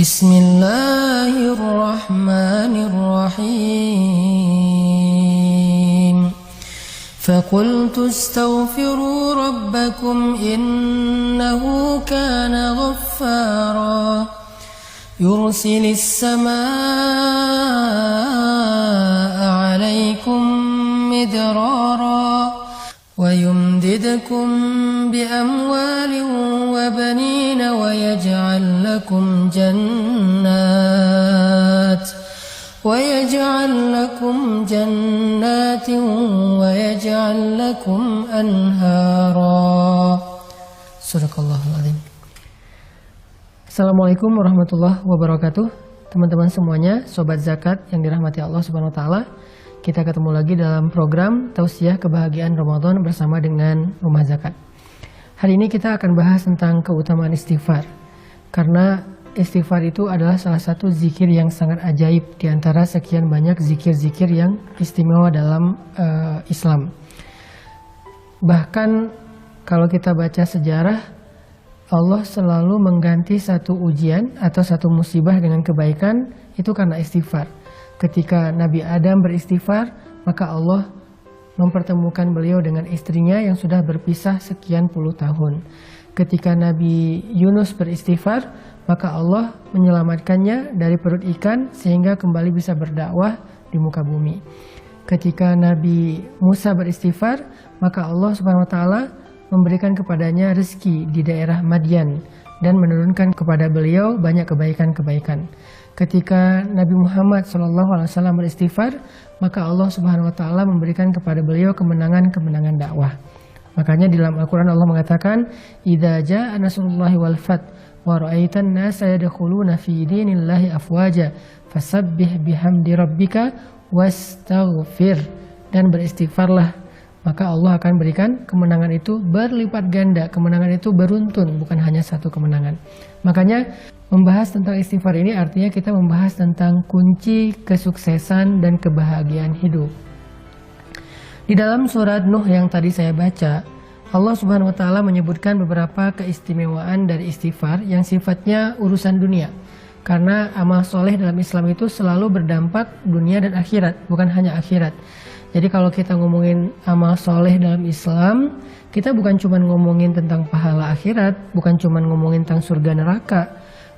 Bismillahirrahmanirrahim. Faqultu astaghfiru rabbakum innahu kana ghaffara yursilis samaa'a 'alaikum midrara wa yumdidkum bi amwalin wa banina wa yaj'al lakum jannatin wa yaj'al lakum anhara. Sadaqallahul azim. Assalamualaikum warahmatullahi wabarakatuh. Teman-teman semuanya, sobat zakat yang dirahmati Allah Subhanahu wa taala. Kita ketemu lagi dalam program Tausiah Kebahagiaan Ramadan bersama dengan Rumah Zakat. Hari ini kita akan bahas tentang keutamaan istighfar. Karena istighfar itu adalah salah satu zikir yang sangat ajaib di antara sekian banyak zikir-zikir yang istimewa dalam Islam. Bahkan kalau kita baca sejarah, Allah selalu mengganti satu ujian atau satu musibah dengan kebaikan itu karena istighfar. Ketika Nabi Adam beristighfar, maka Allah mempertemukan beliau dengan istrinya yang sudah berpisah sekian puluh tahun. Ketika Nabi Yunus beristighfar, maka Allah menyelamatkannya dari perut ikan sehingga kembali bisa berdakwah di muka bumi. Ketika Nabi Musa beristighfar, maka Allah Subhanahu wa taala memberikan kepadanya rezeki di daerah Madian dan menurunkan kepada beliau banyak kebaikan-kebaikan. Ketika Nabi Muhammad SAW beristighfar, maka Allah Subhanahu wa taala memberikan kepada beliau kemenangan-kemenangan dakwah. Makanya di dalam Al-Qur'an Allah mengatakan, "Idza jaa nasrullahi wal fath wa ra'aitan nasa yadkhuluna fi dinillahi afwaja fasabbih bihamdi rabbika wastaghfir." Dan beristighfarlah, maka Allah akan berikan kemenangan itu berlipat ganda. Kemenangan itu beruntun, bukan hanya satu kemenangan. Makanya membahas tentang istighfar ini artinya kita membahas tentang kunci kesuksesan dan kebahagiaan hidup. Di dalam surat Nuh yang tadi saya baca, Allah Subhanahu wa taala menyebutkan beberapa keistimewaan dari istighfar yang sifatnya urusan dunia. Karena amal soleh dalam Islam itu selalu berdampak dunia dan akhirat, bukan hanya akhirat. Jadi kalau kita ngomongin amal soleh dalam Islam, kita bukan cuma ngomongin tentang pahala akhirat, bukan cuma ngomongin tentang surga neraka,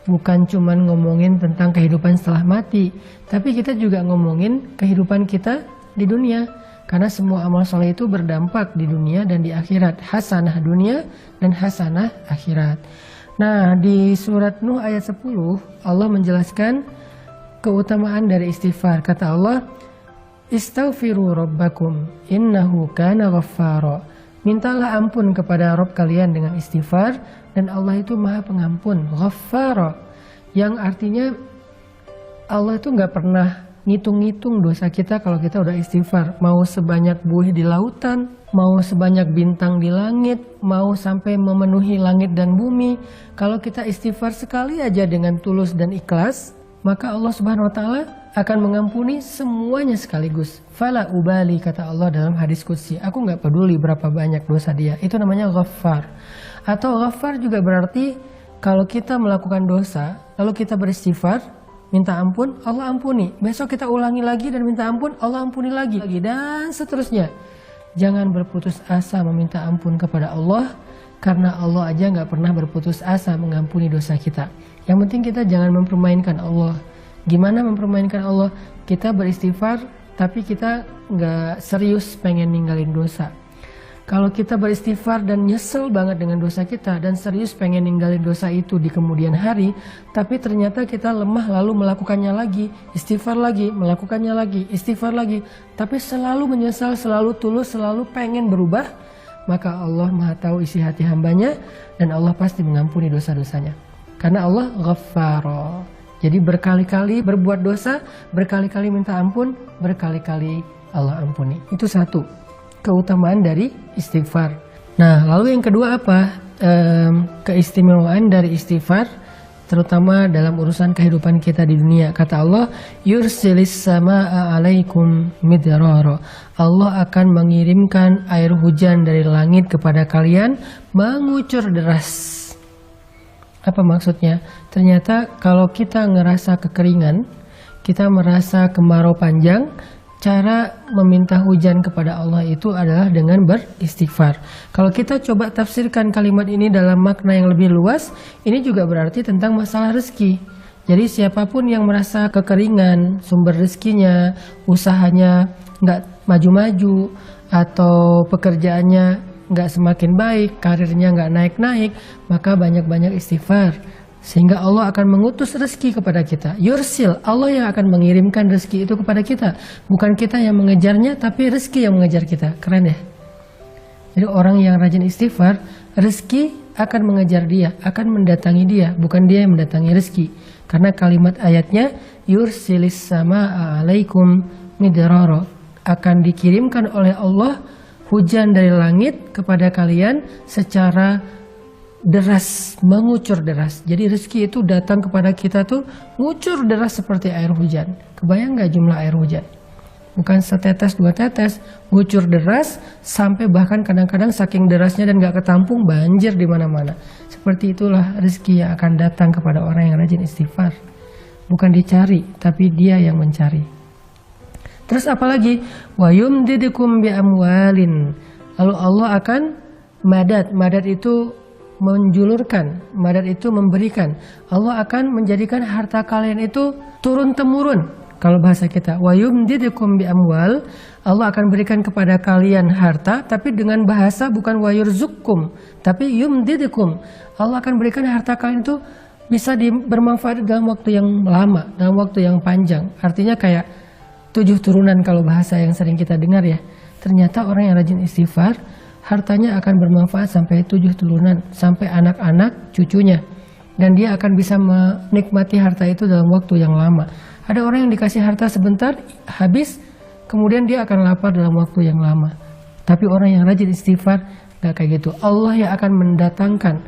bukan cuma ngomongin tentang kehidupan setelah mati, tapi kita juga ngomongin kehidupan kita di dunia. Karena semua amal soleh itu berdampak di dunia dan di akhirat, hasanah dunia dan hasanah akhirat. Nah, di surat Nuh ayat 10, Allah menjelaskan keutamaan dari istighfar. Kata Allah, "Istaghfiru rabbakum innahu kana ghaffara." Mintalah ampun kepada Rabb kalian dengan istighfar, dan Allah itu Maha Pengampun, Ghaffara, yang artinya Allah itu nggak pernah ngitung-ngitung dosa kita kalau kita udah istighfar. Mau sebanyak buih di lautan, mau sebanyak bintang di langit, mau sampai memenuhi langit dan bumi, kalau kita istighfar sekali aja dengan tulus dan ikhlas, maka Allah Subhanahu wa taala akan mengampuni semuanya sekaligus. Fala ubali, kata Allah dalam hadis qudsi, aku nggak peduli berapa banyak dosa dia. Itu namanya Ghaffar. Atau Ghaffar juga berarti kalau kita melakukan dosa, lalu kita beristighfar, minta ampun, Allah ampuni. Besok kita ulangi lagi dan minta ampun, Allah ampuni lagi, dan seterusnya. Jangan berputus asa meminta ampun kepada Allah, karena Allah aja nggak pernah berputus asa mengampuni dosa kita. Yang penting kita jangan mempermainkan Allah. Gimana mempermainkan Allah? Kita beristighfar, tapi kita nggak serius pengen ninggalin dosa. Kalau kita beristighfar dan nyesel banget dengan dosa kita dan serius pengen ninggalin dosa itu di kemudian hari, tapi ternyata kita lemah lalu melakukannya lagi, istighfar lagi, melakukannya lagi, istighfar lagi, tapi selalu menyesal, selalu tulus, selalu pengen berubah, maka Allah Maha tahu isi hati hambanya dan Allah pasti mengampuni dosa-dosanya. Karena Allah Ghaffara. Jadi berkali-kali berbuat dosa, berkali-kali minta ampun, berkali-kali Allah ampuni. Itu satu keutamaan dari istighfar. Nah, lalu yang kedua apa? Keistimewaan dari istighfar, terutama dalam urusan kehidupan kita di dunia. Kata Allah, yursilis samaa'a 'alaikum midrara. Allah akan mengirimkan air hujan dari langit kepada kalian mengucur deras. Apa maksudnya? Ternyata kalau kita ngerasa kekeringan, kita merasa kemarau panjang, cara meminta hujan kepada Allah itu adalah dengan beristighfar. Kalau kita coba tafsirkan kalimat ini dalam makna yang lebih luas, ini juga berarti tentang masalah rezeki. Jadi siapapun yang merasa kekeringan, sumber rezekinya, usahanya nggak maju-maju, atau pekerjaannya nggak semakin baik, karirnya nggak naik-naik, maka banyak-banyak istighfar. Sehingga Allah akan mengutus rezeki kepada kita. Yursil, Allah yang akan mengirimkan rezeki itu kepada kita. Bukan kita yang mengejarnya, tapi rezeki yang mengejar kita. Keren ya? Jadi orang yang rajin istighfar, rezeki akan mengejar dia, akan mendatangi dia, bukan dia yang mendatangi rezeki. Karena kalimat ayatnya, yursilis sama'a alaikum midrara, akan dikirimkan oleh Allah hujan dari langit kepada kalian secara deras, mengucur deras. Jadi rezeki itu datang kepada kita tuh ngucur deras seperti air hujan. Kebayang nggak jumlah air hujan? Bukan setetes dua tetes, ngucur deras sampai bahkan kadang-kadang saking derasnya dan nggak ketampung banjir di mana-mana. Seperti itulah rezeki yang akan datang kepada orang yang rajin istighfar. Bukan dicari, tapi dia yang mencari. Terus apalagi? Wa yumdidukum bi amwalin. Lalu Allah akan madad itu menjulurkan, madad itu memberikan. Allah akan menjadikan harta kalian itu turun temurun. Kalau bahasa kita, wa yumdidukum bi amwal, Allah akan berikan kepada kalian harta, tapi dengan bahasa bukan wa yurzukum, tapi yumdidukum. Allah akan berikan harta kalian itu bisa bermanfaat dalam waktu yang lama, dalam waktu yang panjang. Artinya kayak 7 turunan kalau bahasa yang sering kita dengar ya. Ternyata orang yang rajin istighfar, hartanya akan bermanfaat sampai 7 turunan, sampai anak-anak cucunya. Dan dia akan bisa menikmati harta itu dalam waktu yang lama. Ada orang yang dikasih harta sebentar, habis, kemudian dia akan lapar dalam waktu yang lama. Tapi orang yang rajin istighfar, gak kayak gitu. Allah yang akan mendatangkan,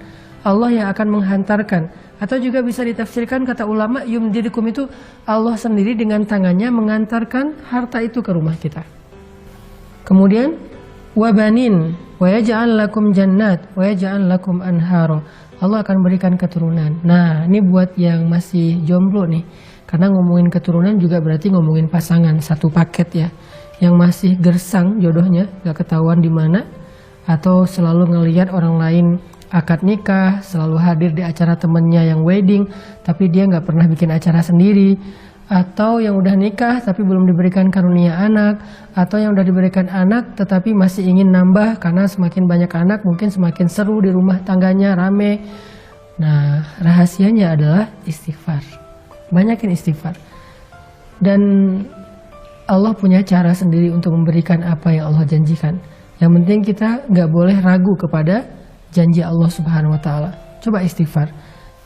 Allah yang akan menghantarkan. Atau juga bisa ditafsirkan kata ulama, yumdidukum itu Allah sendiri dengan tangannya mengantarkan harta itu ke rumah kita. Kemudian wabanin wa yaj'al lakum jannat wa yaj'al lakum anharo. Allah akan berikan keturunan. Nah, ini buat yang masih jomblo nih. Karena ngomongin keturunan juga berarti ngomongin pasangan, satu paket ya. Yang masih gersang jodohnya, gak ketahuan di mana, atau selalu ngelihat orang lain akad nikah, selalu hadir di acara temennya yang wedding, tapi dia nggak pernah bikin acara sendiri. Atau yang udah nikah tapi belum diberikan karunia anak, atau yang udah diberikan anak tetapi masih ingin nambah karena semakin banyak anak mungkin semakin seru di rumah tangganya, rame. Nah, rahasianya adalah istighfar. Banyakin istighfar. Dan Allah punya cara sendiri untuk memberikan apa yang Allah janjikan. Yang penting kita nggak boleh ragu kepada janji Allah Subhanahu wa Ta'ala. Coba istighfar.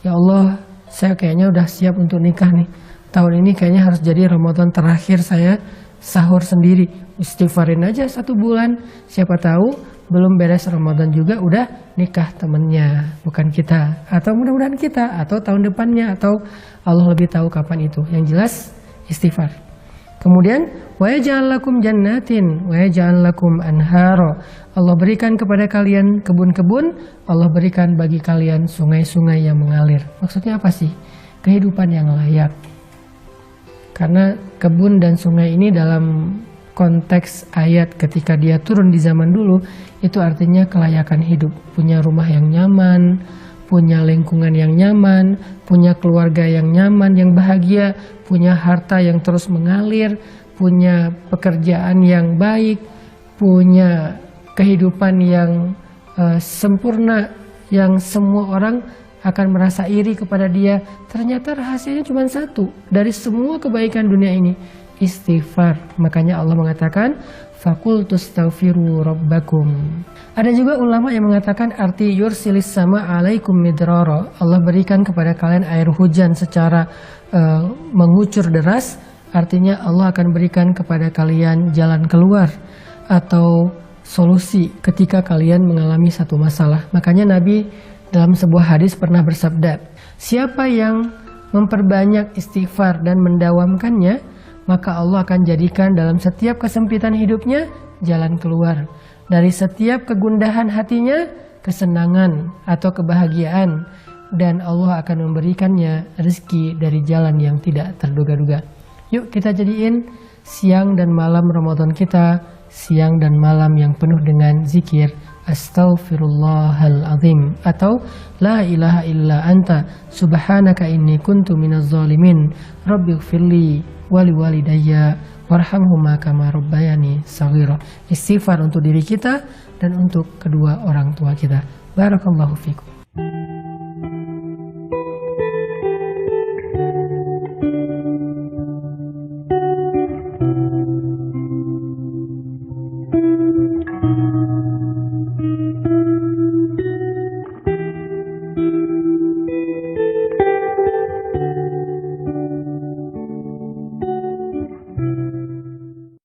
Ya Allah, saya kayaknya udah siap untuk nikah nih. Tahun ini kayaknya harus jadi Ramadan terakhir saya sahur sendiri. Istighfarin aja 1 bulan. Siapa tahu belum beres Ramadan juga udah nikah temennya, bukan kita. Atau mudah-mudahan kita, atau tahun depannya, atau Allah lebih tahu kapan itu. Yang jelas istighfar. Kemudian wa yaj'al lakum jannatin wa yaj'al lakum anharo. Allah berikan kepada kalian kebun-kebun, Allah berikan bagi kalian sungai-sungai yang mengalir. Maksudnya apa sih? Kehidupan yang layak. Karena kebun dan sungai ini dalam konteks ayat ketika dia turun di zaman dulu, itu artinya kelayakan hidup, punya rumah yang nyaman, punya lingkungan yang nyaman, punya keluarga yang nyaman, yang bahagia, punya harta yang terus mengalir, punya pekerjaan yang baik, punya kehidupan yang sempurna, yang semua orang akan merasa iri kepada dia. Ternyata rahasianya cuma satu dari semua kebaikan dunia ini, istighfar. Makanya Allah mengatakan fakultu astaghfiru rabbakum. Ada juga ulama yang mengatakan arti yursilis sama alaikum midrara. Allah berikan kepada kalian air hujan secara mengucur deras. Artinya Allah akan berikan kepada kalian jalan keluar atau solusi ketika kalian mengalami satu masalah. Makanya Nabi dalam sebuah hadis pernah bersabda, siapa yang memperbanyak istighfar dan mendawamkannya, maka Allah akan jadikan dalam setiap kesempitan hidupnya jalan keluar. Dari setiap kegundahan hatinya, kesenangan atau kebahagiaan. dan Allah akan memberikannya rezeki dari jalan yang tidak terduga-duga. Yuk kita jadiin siang dan malam Ramadan kita siang dan malam yang penuh dengan zikir Astaghfirullahaladzim atau La ilaha illa anta subhanaka inni kuntu minaz zalimin rabbighfirli wali walidayya warhamhuma kama rabbayani shaghira. Istighfar untuk diri kita dan untuk kedua orang tua kita. Barakallahu fikum.